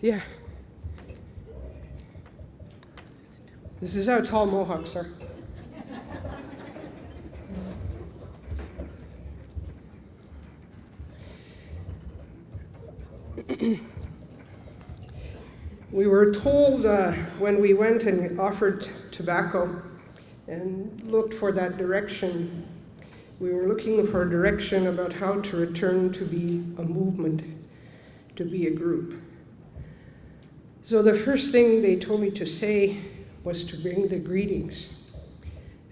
Yeah. This is how tall Mohawks are. We were told when we went and offered tobacco and looked for that direction, we were looking for a direction about how to return to be a movement, to be a group. So the first thing they told me to say was to bring the greetings.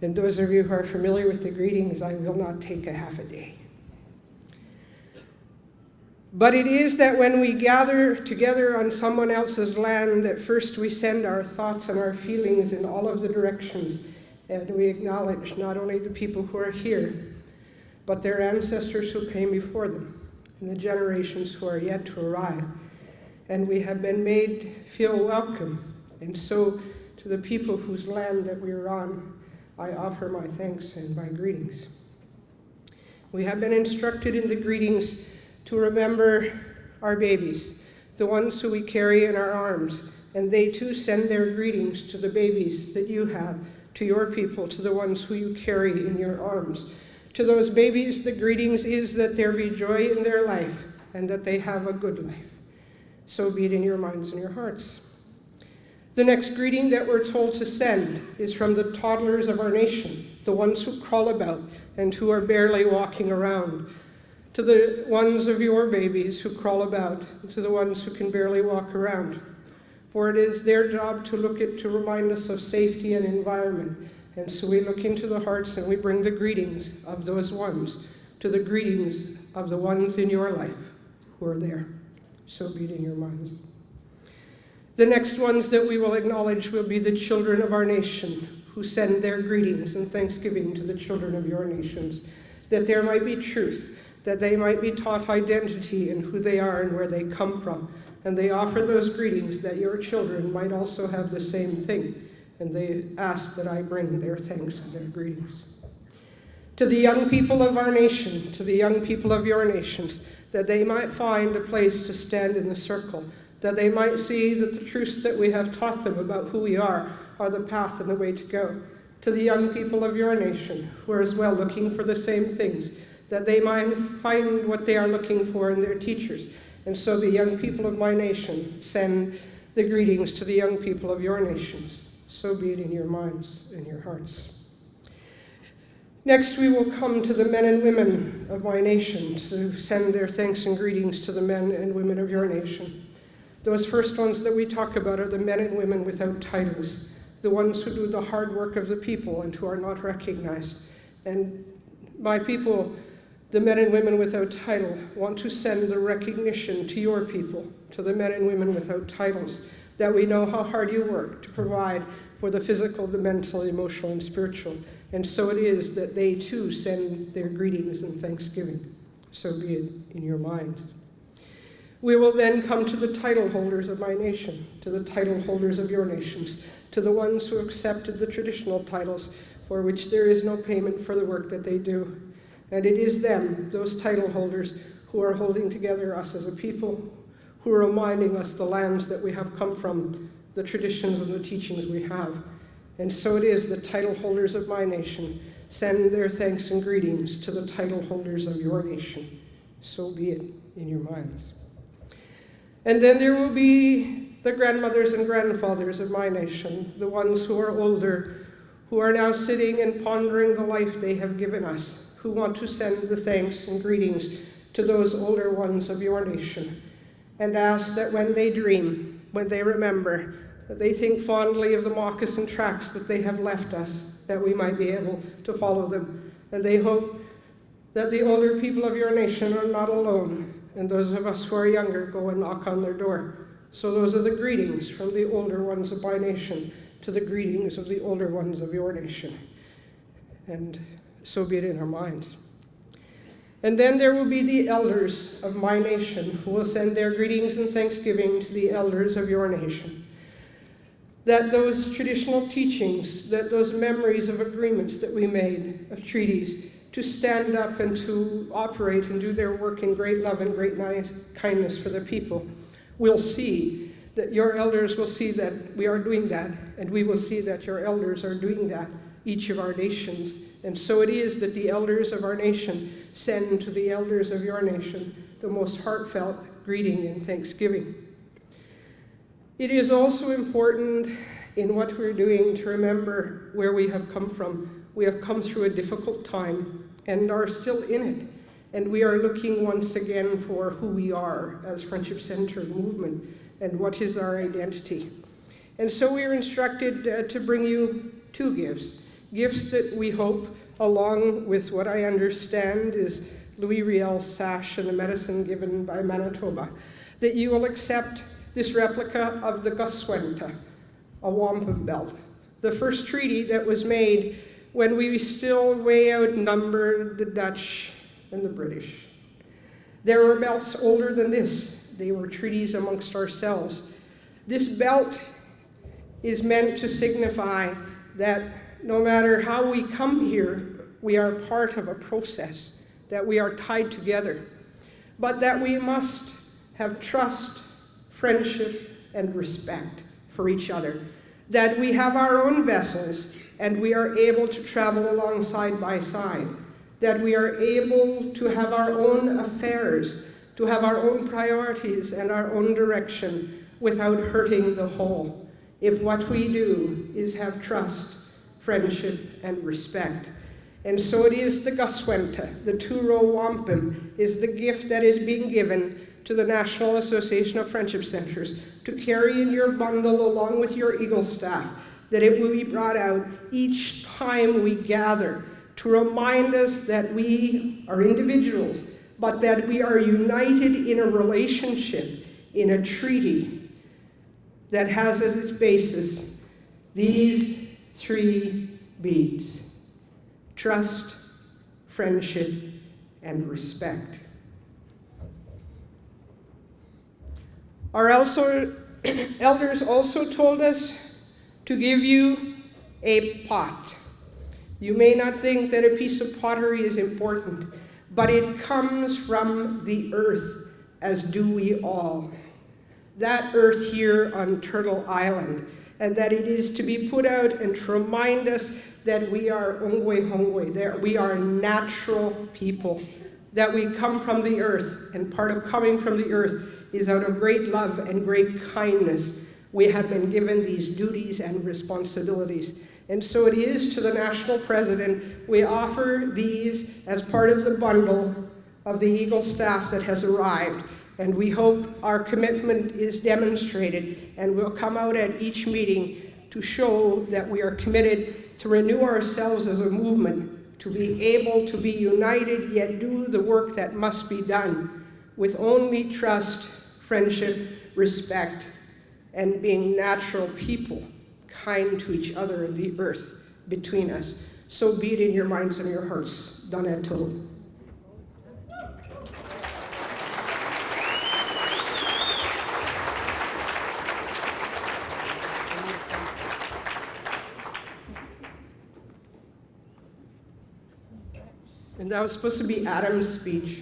And those of you who are familiar with the greetings, I will not take a half a day. But it is that when we gather together on someone else's land, that first we send our thoughts and our feelings in all of the directions, and we acknowledge not only the people who are here, but their ancestors who came before them, and the generations who are yet to arrive. And we have been made feel welcome. And so to the people whose land that we are on, I offer my thanks and my greetings. We have been instructed in the greetings to remember our babies, the ones who we carry in our arms, and they too send their greetings to the babies that you have, to your people, to the ones who you carry in your arms. To those babies, the greetings is that there be joy in their life and that they have a good life. So be it in your minds and your hearts. The next greeting that we're told to send is from the toddlers of our nation, the ones who crawl about and who are barely walking around. To the ones of your babies who crawl about, to the ones who can barely walk around. For it is their job to remind us of safety and environment. And so we look into the hearts and we bring the greetings of those ones to the greetings of the ones in your life who are there. So be it in your minds. The next ones that we will acknowledge will be the children of our nation who send their greetings and thanksgiving to the children of your nations, that there might be truth, that they might be taught identity and who they are and where they come from. And they offer those greetings that your children might also have the same thing. And they ask that I bring their thanks and their greetings. To the young people of our nation, to the young people of your nations, that they might find a place to stand in the circle, that they might see that the truths that we have taught them about who we are the path and the way to go. To the young people of your nation, who are as well looking for the same things, that they might find what they are looking for in their teachers. And so the young people of my nation send the greetings to the young people of your nations. So be it in your minds and your hearts. Next, we will come to the men and women of my nation to send their thanks and greetings to the men and women of your nation. Those first ones that we talk about are the men and women without titles, the ones who do the hard work of the people and who are not recognized. And my people, the men and women without title, want to send the recognition to your people, to the men and women without titles, that we know how hard you work to provide for the physical, the mental, emotional, and spiritual. And so it is that they too send their greetings and thanksgiving. So be it in your minds. We will then come to the title holders of my nation, to the title holders of your nations, to the ones who accepted the traditional titles for which there is no payment for the work that they do. And it is them, those title holders, who are holding together us as a people, who are reminding us the lands that we have come from, the traditions and the teachings we have. And so it is the title holders of my nation send their thanks and greetings to the title holders of your nation. So be it in your minds. And then there will be the grandmothers and grandfathers of my nation, the ones who are older, who are now sitting and pondering the life they have given us, who want to send the thanks and greetings to those older ones of your nation, and ask that when they dream, when they remember, that they think fondly of the moccasin tracks that they have left us, that we might be able to follow them. And they hope that the older people of your nation are not alone, and those of us who are younger go and knock on their door. So those are the greetings from the older ones of my nation to the greetings of the older ones of your nation. And so be it in our minds. And then there will be the elders of my nation who will send their greetings and thanksgiving to the elders of your nation. That those traditional teachings, that those memories of agreements that we made, of treaties, to stand up and to operate and do their work in great love and great kindness for the people, will see that your elders will see that we are doing that, and we will see that your elders are doing that, each of our nations. And so it is that the elders of our nation send to the elders of your nation the most heartfelt greeting and thanksgiving. It is also important in what we're doing to remember where we have come from. We have come through a difficult time and are still in it. And we are looking once again for who we are as Friendship Centre movement and what is our identity. And so we are instructed to bring you two gifts. Gifts that we hope, along with what I understand is Louis Riel's sash and the medicine given by Manitoba, that you will accept this replica of the Goswenta, a wampum belt, the first treaty that was made when we still way outnumbered the Dutch and the British. There were belts older than this. They were treaties amongst ourselves. This belt is meant to signify that no matter how we come here, we are part of a process, that we are tied together, but that we must have trust, friendship, and respect for each other, that we have our own vessels and we are able to travel along side by side, that we are able to have our own affairs, to have our own priorities and our own direction without hurting the whole, if what we do is have trust, friendship, and respect. And so it is the Goswenta, the two-row wampum, is the gift that is being given to the National Association of Friendship Centres to carry in your bundle along with your eagle staff, that it will be brought out each time we gather to remind us that we are individuals, but that we are united in a relationship, in a treaty that has as its basis these three beads: trust, friendship, and respect. Our elders also told us to give you a pot. You may not think that a piece of pottery is important, but it comes from the earth, as do we all. That earth here on Turtle Island, and that it is to be put out and to remind us that we are ongwe hongwe, that we are natural people, that we come from the earth, and part of coming from the earth is out of great love and great kindness. We have been given these duties and responsibilities. And so it is to the National President, we offer these as part of the bundle of the Eagle staff that has arrived. And we hope our commitment is demonstrated and will come out at each meeting to show that we are committed to renew ourselves as a movement, to be able to be united yet do the work that must be done with only trust, friendship, respect, and being natural people, kind to each other and the earth between us. So be it in your minds and your hearts. Donato. And that was supposed to be Adam's speech.